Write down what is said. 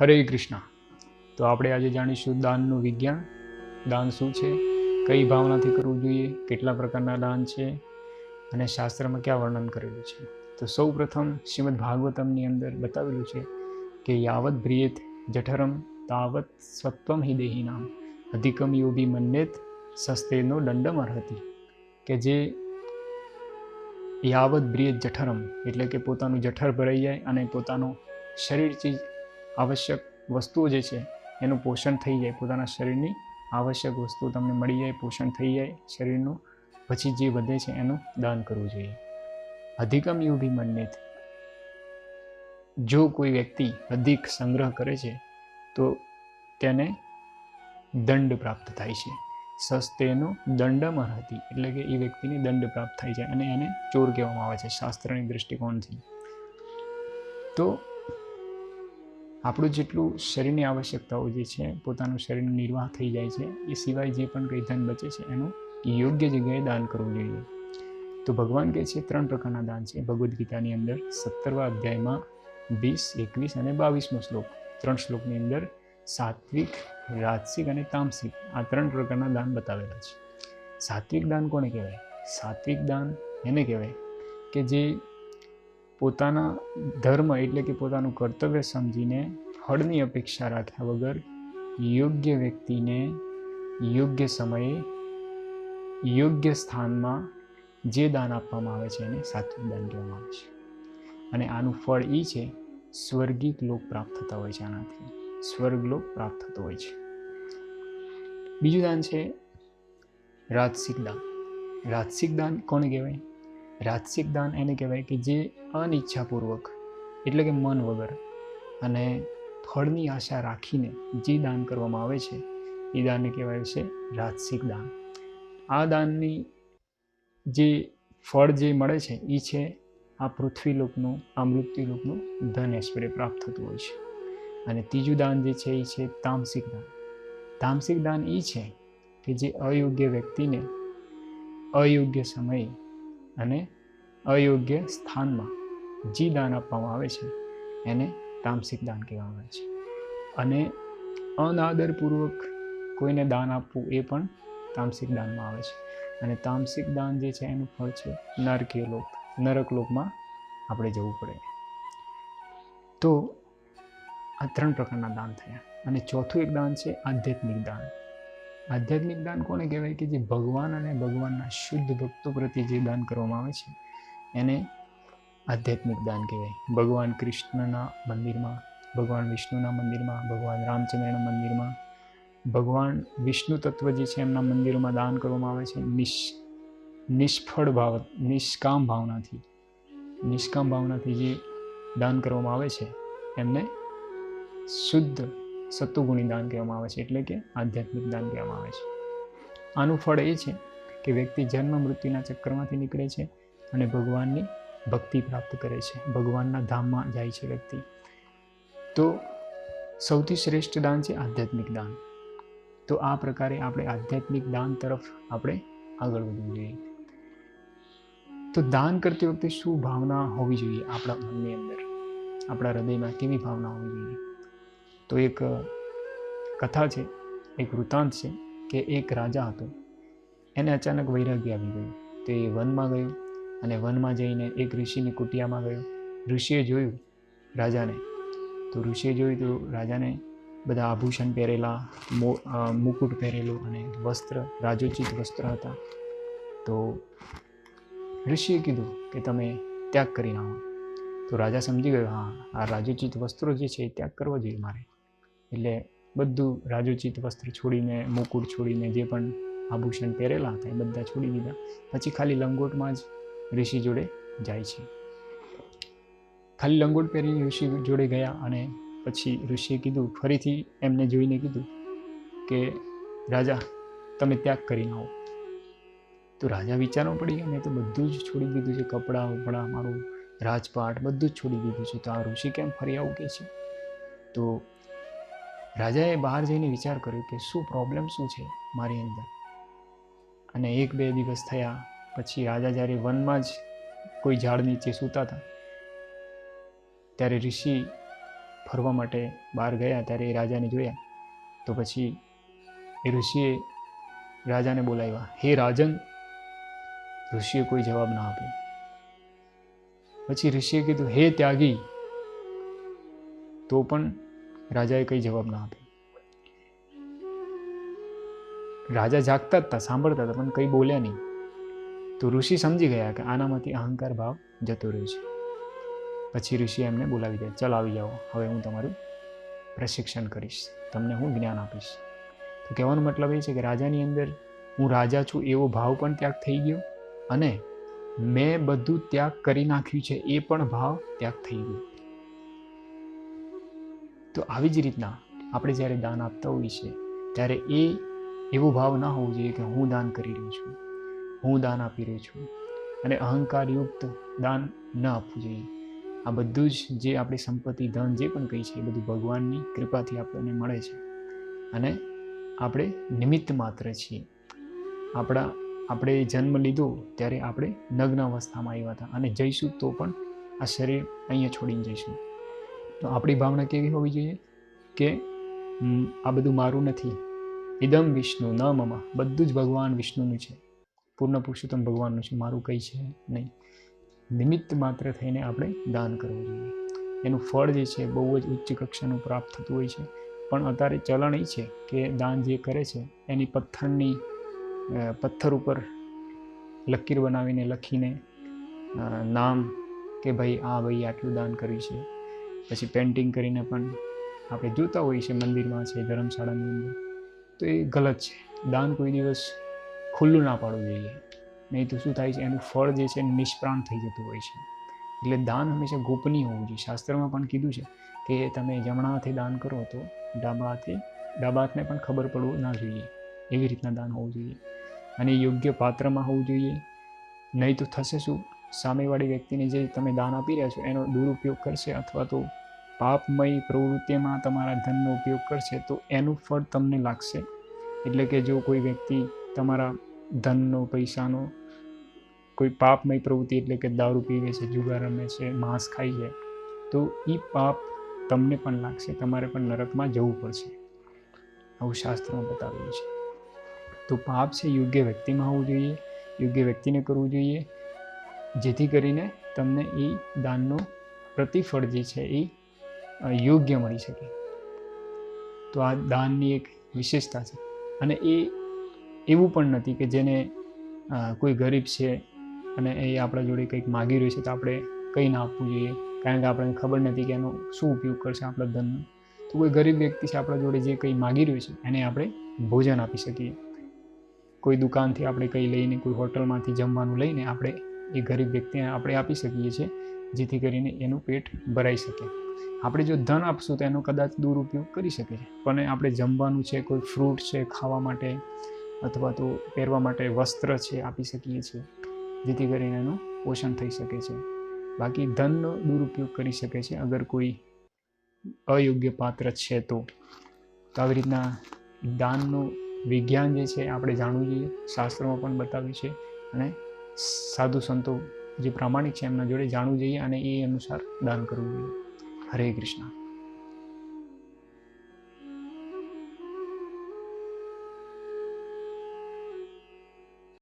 હરે કૃષ્ણ. તો આપણે આજે જાણીશું દાનનું વિજ્ઞાન. દાન શું છે, કઈ ભાવનાથી કરવું જોઈએ, કેટલા પ્રકારના દાન છે અને શાસ્ત્રમાં ક્યાં વર્ણન કરેલું છે. તો સૌ પ્રથમ શ્રીમદ ભાગવતમની અંદર બતાવેલું છે કે યાવત બ્રિયેત જઠરમ તાવત સત્વમ હિ દેહિનામ અધિકમ યોબી મન્યેત સસ્તેનો દંડમ અર્હતિ. કે જે યાવત બ્રિયેત જઠરમ એટલે કે પોતાનું જઠર ભરાઈ જાય અને પોતાનું શરીરથી આવશ્યક વસ્તુઓ જે છે એનું પોષણ થઈ જાય, પોતાના શરીરની આવશ્યક વસ્તુ તમને મળી જાય, પોષણ થઈ જાય શરીરનું, પછી જે વધે છે એનું દાન કરવું જોઈએ. અધિકમ યોગી મન્યેત, જો કોઈ વ્યક્તિ અધિક સંગ્રહ કરે છે તો તેને દંડ પ્રાપ્ત થાય છે. સસ્તેનો દંડમ અર્હતિ એટલે કે એ વ્યક્તિને દંડ પ્રાપ્ત થાય છે અને એને ચોર કહેવામાં આવે છે શાસ્ત્રની દૃષ્ટિકોણથી. તો આપણું જેટલું શરીરની આવશ્યકતાઓ જે છે, પોતાનું શરીરનો નિર્વાહ થઈ જાય છે, એ સિવાય જે પણ કંઈ ધન બચે છે એનું યોગ્ય જગ્યાએ દાન કરવું જોઈએ. તો ભગવાન કહે છે 3 પ્રકારના દાન છે ભગવદ્ ગીતાની અંદર 17મા અધ્યાયમાં 20, 21 અને 22મો શ્લોક. 3 શ્લોકની અંદર સાત્વિક, રાજસિક અને તામસિક આ 3 પ્રકારના દાન બતાવેલા છે. સાત્વિક દાન કોને કહેવાય? સાત્વિક દાન એને કહેવાય કે જે પોતાના ધર્મ એટલે કે પોતાનું કર્તવ્ય સમજીને ફળની અપેક્ષા રાખ્યા વગર યોગ્ય વ્યક્તિને યોગ્ય સમયે યોગ્ય સ્થાનમાં જે દાન આપવામાં આવે છે એને સાત્વિક દાન કહેવામાં આવે છે. અને આનું ફળ એ છે સ્વર્ગિક લોક પ્રાપ્ત થતા હોય છે. આનાથી સ્વર્ગલોક પ્રાપ્ત થતો હોય છે. બીજું દાન છે રાજસિક દાન. રાજસિક દાન કોને કહેવાય? રાજસિક દાન એને કહેવાય કે જે અનિચ્છાપૂર્વક એટલે કે મન વગર અને ફળની આશા રાખીને જે દાન કરવામાં આવે છે એ દાનને કહેવાય છે રાજસિક દાન. આ દાનની જે ફળ જે મળે છે એ છે આ પૃથ્વીલોકનું, આ મૃત્યુલોકનું ધન ઐશ્વર્ય પ્રાપ્ત થતું હોય છે. અને ત્રીજું દાન જે છે એ છે તામસિક દાન. તામસિક દાન એ છે કે જે અયોગ્ય વ્યક્તિને અયોગ્ય સમયે અને અયોગ્ય સ્થાનમાં જે દાન આપવામાં આવે છે એને તામસિક દાન કહેવામાં આવે છે. અને અનાદરપૂર્વક કોઈને દાન આપવું એ પણ તામસિક દાનમાં આવે છે. અને તામસિક દાન જે છે એનું ફળ છે નરકીય લોક, નરક લોકમાં આપણે જવું પડે. તો આ 3 પ્રકારના દાન થયા. અને ચોથું એક દાન છે આધ્યાત્મિક દાન. આધ્યાત્મિક દાન કોને કહેવાય કે જે ભગવાન અને ભગવાનના શુદ્ધ ભક્તો પ્રત્યે જે દાન કરવામાં આવે છે એને આધ્યાત્મિક દાન કહેવાય. ભગવાન કૃષ્ણના મંદિરમાં, ભગવાન વિષ્ણુના મંદિરમાં, ભગવાન રામચંદ્રના મંદિરમાં, ભગવાન વિષ્ણુ તત્વ જે છે એમના મંદિરોમાં દાન કરવામાં આવે છે નિષ્ફળ ભાવ, નિષ્કામ ભાવનાથી જે દાન કરવામાં આવે છે એમને શુદ્ધ સત્વગુણી દાન કહેવામાં આવે છે, એટલે કે આધ્યાત્મિક દાન કહેવામાં આવે છે. આનું ફળ એ છે કે વ્યક્તિ જન્મ મૃત્યુના ચક્રમાંથી નીકળે છે અને ભગવાનની ભક્તિ પ્રાપ્ત કરે છે, ભગવાનના ધામમાં જાય છે વ્યક્તિ. તો સૌથી શ્રેષ્ઠ દાન છે આધ્યાત્મિક દાન. તો આ પ્રકારે આપણે આધ્યાત્મિક દાન તરફ આપણે આગળ વધવું જોઈએ. તો દાન કરતી વખતે શું ભાવના હોવી જોઈએ આપણા મનની અંદર, આપણા હૃદયમાં કેવી ભાવના હોવી જોઈએ? તો એક કથા છે, એક વૃત્તાંત છે કે એક રાજા હતો, એને અચાનક વૈરાગ્ય આવી ગયું. તો એ વનમાં ગયો અને વનમાં જઈને એક ઋષિની કુટિયામાં ગયો. ઋષિએ જોયું રાજાને, તો રાજાને બધા આભૂષણ પહેરેલા, મુકુટ પહેરેલું અને વસ્ત્ર, રાજોચિત વસ્ત્ર હતા. તો ઋષિએ કીધું કે તમે ત્યાગ કરીને આવો. તો રાજા સમજી ગયો, હા આ રાજોચિત વસ્ત્રો જે છે એ ત્યાગ કરવા જોઈએ મારે. એટલે બધું રાજોચિત વસ્ત્ર છોડીને, મુકુટ છોડીને, જે પણ આભૂષણ પહેરેલા હતા એ બધા છોડી દીધા. પછી ખાલી લંગોટમાં જ ઋષિ જોડે જાય છે. ખાલી લંગોટ પહેરીને ઋષિ જોડે ગયા અને પછી ઋષિએ કીધું, ફરીથી એમને જોઈને કીધું કે રાજા તમે ત્યાગ કરીને આવો. તો રાજા વિચારવા પડી ગયા, મેં તો બધું જ છોડી દીધું છે, કપડાં ઉપડા, મારું રાજપાટ બધું જ છોડી દીધું છે, તો આ ઋષિ કેમ ફરી આવું કે છે? તો રાજાએ બહાર જઈને વિચાર કર્યો કે શું પ્રોબ્લેમ શું છે મારી અંદર. અને 1-2 દિવસ થયા પછી રાજા જ્યારે વનમાં જ કોઈ ઝાડ નીચે સૂતા હતા ત્યારે ઋષિ ફરવા માટે બહાર ગયા ત્યારે એ રાજાને જોયા. તો પછી એ ઋષિએ રાજાને બોલાવ્યા. હે રાજન. ઋષિએ કોઈ જવાબ ના આપ્યો. પછી ઋષિએ કીધું હે ત્યાગી. તો પણ રાજાએ કંઈ જવાબ ના આપ્યો. રાજા જાગતા જ હતા, સાંભળતા હતા, પણ કંઈ બોલ્યા નહીં. તો ઋષિ સમજી ગયા કે આનામાંથી અહંકાર ભાવ જતો રહ્યો છે. પછી ઋષિએ એમને બોલાવી દે, ચાલ આવી જાઓ, હવે હું તમારું પ્રશિક્ષણ કરીશ, તમને હું જ્ઞાન આપીશ. તો કહેવાનો મતલબ એ છે કે રાજાની અંદર હું રાજા છું એવો ભાવ પણ ત્યાગ થઈ ગયો, અને મેં બધું ત્યાગ કરી નાખ્યું છે એ પણ ભાવ ત્યાગ થઈ ગયો. તો આવી જ રીતના આપણે જ્યારે દાન આપતા હોઈએ છીએ ત્યારે એવો ભાવ ના હોવો જોઈએ કે હું દાન કરી રહ્યો છું, હું દાન આપી રહ્યો છું, અને અહંકારયુક્ત દાન ન આપવું જોઈએ. આ બધું જ જે આપણી સંપત્તિ, ધન જે પણ કંઈ છે એ બધું ભગવાનની કૃપાથી આપણને મળે છે, અને આપણે નિમિત્ત માત્ર છીએ. આપણે જન્મ લીધો ત્યારે આપણે નગ્ન અવસ્થામાં આવ્યા હતા, અને જઈશું તો પણ આ શરીર અહીંયા છોડીને જઈશું. તો આપણી ભાવના કેવી હોવી જોઈએ કે આ બધું મારું નથી, ઇદમ વિષ્ણુ ન મમ, બધું જ ભગવાન વિષ્ણુનું છે, પૂર્ણ પુરુષોત્તમ ભગવાનનું છે, મારું કંઈ છે નહીં. નિમિત્ત માત્ર થઈને આપણે દાન કરવું જોઈએ. એનું ફળ જે છે બહુ જ ઉચ્ચ કક્ષાનું પ્રાપ્ત થતું હોય છે. પણ અત્યારે ચલણ એ છે કે દાન જે કરે છે એની પથ્થર ઉપર લકીર બનાવીને લખીને નામ કે ભાઈ આટલું દાન કર્યું છે. પછી પેઇન્ટિંગ કરીને પણ આપણે જોતા હોઈએ છીએ મંદિરમાં છે, ધર્મશાળાની અંદર. તો એ ગલત છે. દાન કોઈ દિવસ ખુલ્લું ના પાડવું જોઈએ, નહીં તો શું થાય છે, એનું ફળ જે છે નિષ્પ્રાણ થઈ જતું હોય છે. એટલે દાન હંમેશા ગોપનીય હોવું જોઈએ. શાસ્ત્રમાં પણ કીધું છે કે તમે જમણા હાથે દાન કરો તો ડાબા હાથને પણ ખબર પડવું ના જોઈએ. એવી રીતના દાન હોવું જોઈએ, અને યોગ્ય પાત્રમાં હોવું જોઈએ. નહીં તો થશે શું, સામેવાળી વ્યક્તિને જે તમે દાન આપી રહ્યા છો એનો દુરુપયોગ કરશે, અથવા તો પાપમય પ્રવૃત્તિમાં તમારા ધનનો ઉપયોગ કરશે, તો એનું ફળ તમને લાગશે. એટલે કે જો કોઈ વ્યક્તિ તમારા ધનનો, પૈસાનો કોઈ પાપમય પ્રવૃત્તિ, એટલે કે દારૂ પીવે છે, જુગાર રમે છે, માંસ ખાય છે, તો એ પાપ તમને પણ લાગશે, તમારે પણ નરકમાં જવું પડશે. આવું શાસ્ત્રમાં બતાવેલું છે. તો પાપ છે યોગ્ય વ્યક્તિમાં હોવું જોઈએ, યોગ્ય વ્યક્તિને કરવું જોઈએ, જેથી કરીને તમને એ દાનનો પ્રતિફળ જે છે એ યોગ્ય મળી શકે. તો આ દાનની એક વિશેષતા છે. અને એ એવું પણ નથી કે જેને કોઈ ગરીબ છે અને એ આપણા જોડે કંઈક માગી રહ્યું છે તો આપણે કંઈ ના આપવું જોઈએ, કારણ કે આપણને ખબર નથી કે એનો શું ઉપયોગ કરશે આપણા ધનનો. તો કોઈ ગરીબ વ્યક્તિ છે આપણા જોડે જે કંઈ માગી રહ્યું છે એને આપણે ભોજન આપી શકીએ. કોઈ દુકાનથી આપણે કંઈ લઈને, કોઈ હોટલમાંથી જમવાનું લઈને આપણે એ ગરીબ વ્યક્તિને આપણે આપી શકીએ છીએ, જેથી કરીને એનું પેટ ભરાઈ શકે. આપણે જો ધન આપશું તો એનો કદાચ દુરુપયોગ કરી શકે છે, પણ આપણે જમવાનું છે, કોઈ ફ્રૂટ છે ખાવા માટે, અથવા તો પહેરવા માટે વસ્ત્ર છે આપી શકીએ છીએ, જેથી કરીને એનું પોષણ થઈ શકે છે. બાકી ધનનો દુરુપયોગ કરી શકે છે અગર કોઈ અયોગ્ય પાત્ર છે તો. આવી રીતના દાનનું વિજ્ઞાન જે છે આપણે જાણવું જોઈએ, શાસ્ત્રોમાં પણ બતાવ્યું છે, અને સાધુ સંતો જે પ્રામાણિક છે એમના જોડે જાણવું જોઈએ, અને એ અનુસાર દાન કરવું જોઈએ. હરે કૃષ્ણ.